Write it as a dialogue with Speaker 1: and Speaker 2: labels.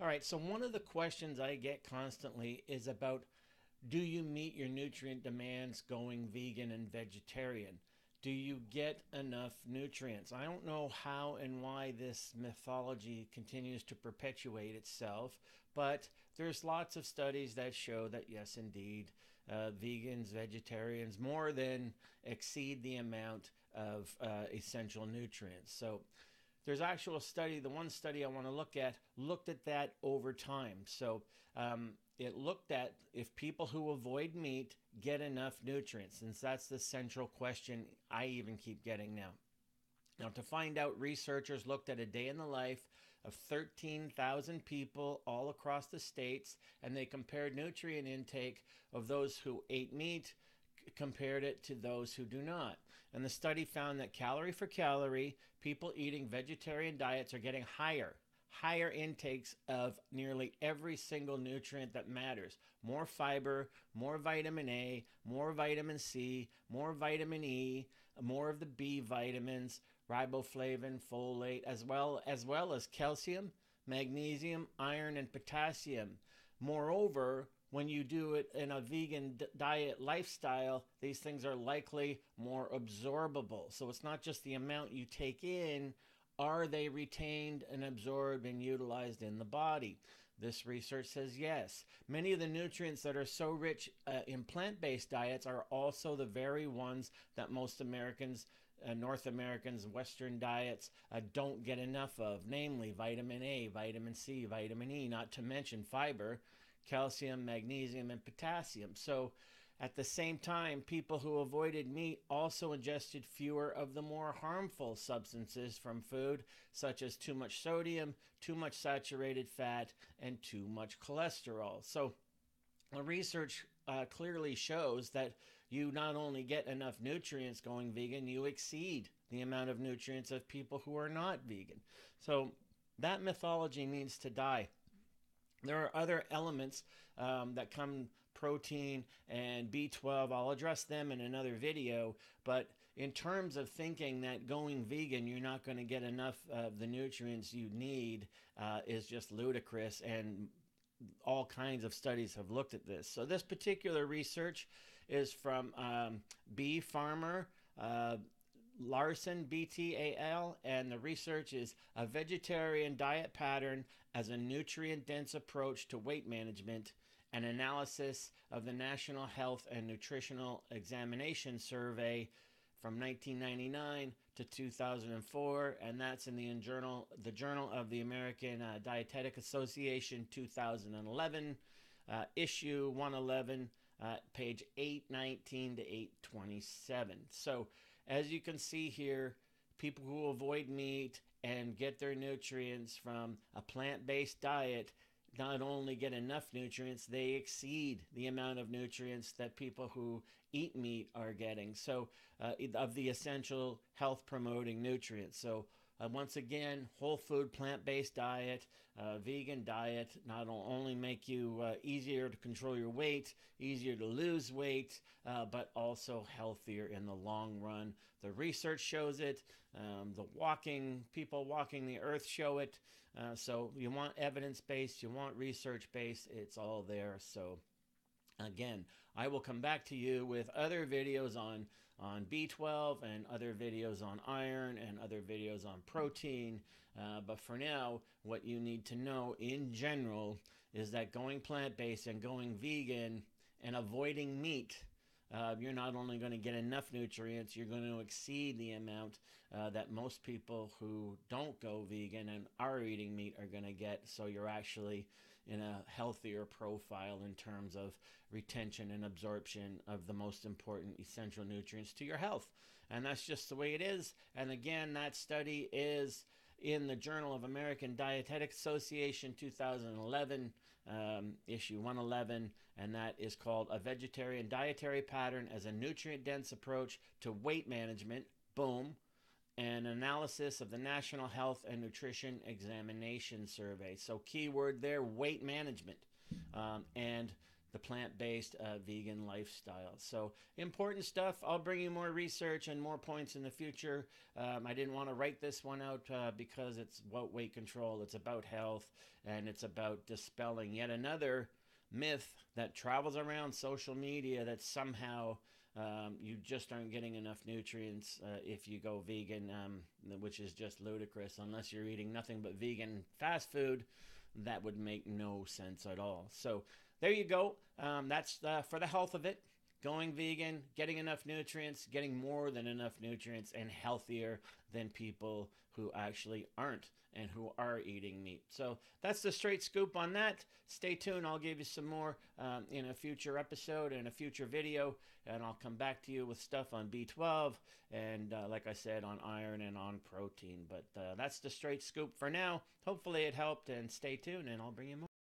Speaker 1: All right, so one of the questions I get constantly is about, do you meet your nutrient demands going vegan and vegetarian? Do you get enough nutrients? I don't know how and why this mythology continues to perpetuate itself, but there's lots of studies that show that yes, indeed, vegans, vegetarians more than exceed the amount of essential nutrients. So there's actual study. The one study I want to looked at that over time. So it looked at if people who avoid meat get enough nutrients, since that's the central question I even keep getting now. Now, to find out, researchers looked at a day in the life of 13,000 people all across the states, and they compared nutrient intake of those who ate meat, compared it to those who do not. And the study found that calorie for calorie, people eating vegetarian diets are getting higher intakes of nearly every single nutrient that matters. More fiber, more vitamin A, more vitamin C, more vitamin E, more of the B vitamins, riboflavin, folate, as well as calcium, magnesium, iron, and potassium. Moreover, when you do it in a vegan diet lifestyle, these things are likely more absorbable. So it's not just the amount you take in, are they retained and absorbed and utilized in the body? This research says yes. Many of the nutrients that are so rich in plant-based diets are also the very ones that most Americans, North Americans, Western diets don't get enough of, namely vitamin A, vitamin C, vitamin E, not to mention fiber, calcium, magnesium, and potassium. So at the same time, people who avoided meat also ingested fewer of the more harmful substances from food, such as too much sodium, too much saturated fat, and too much cholesterol. So the research clearly shows that you not only get enough nutrients going vegan, you exceed the amount of nutrients of people who are not vegan. So that mythology needs to die. There are other elements that come, protein and B12. I'll address them in another video. But in terms of thinking that going vegan, you're not going to get enough of the nutrients you need is just ludicrous. And all kinds of studies have looked at this. So this particular research is from Bee Farmer, Larson, BTAL, and the research is a vegetarian diet pattern as a nutrient-dense approach to weight management, an analysis of the National Health and Nutritional Examination Survey from 1999 to 2004, and that's in the Journal of the American Dietetic Association, 2011, issue 111, page 819 to 827. So as you can see here, people who avoid meat and get their nutrients from a plant-based diet not only get enough nutrients, they exceed the amount of nutrients that people who eat meat are getting. So of the essential health promoting nutrients. So once again, whole food, plant-based diet, vegan diet, not only make you easier to control your weight, easier to lose weight, but also healthier in the long run. The research shows it. People walking the earth show it. So you want evidence-based, you want research-based, it's all there. So again, I will come back to you with other videos on B12 and other videos on iron and other videos on protein. But for now, what you need to know in general is that going plant-based and going vegan and avoiding meat, you're not only going to get enough nutrients, you're going to exceed the amount that most people who don't go vegan and are eating meat are going to get. So you're actually in a healthier profile in terms of retention and absorption of the most important essential nutrients to your health. And that's just the way it is. And again, that study is in the Journal of American Dietetic Association, 2011, issue 111, and that is called A Vegetarian Dietary Pattern as a Nutrient-Dense Approach to Weight Management, boom, an analysis of the National Health and Nutrition Examination Survey. So keyword there, weight management. And the plant-based vegan lifestyle. So important stuff. I'll bring you more research and more points in the future. I didn't want to write this one out because it's about weight control, it's about health, and it's about dispelling yet another myth that travels around social media that somehow you just aren't getting enough nutrients if you go vegan, which is just ludicrous. Unless you're eating nothing but vegan fast food, that would make no sense at all. So there you go. That's for the health of it. Going vegan, getting enough nutrients, getting more than enough nutrients, and healthier than people who actually aren't and who are eating meat. So that's the straight scoop on that. Stay tuned. I'll give you some more in a future episode and a future video, and I'll come back to you with stuff on B12 and, like I said, on iron and on protein. But that's the straight scoop for now. Hopefully it helped, and stay tuned, and I'll bring you more.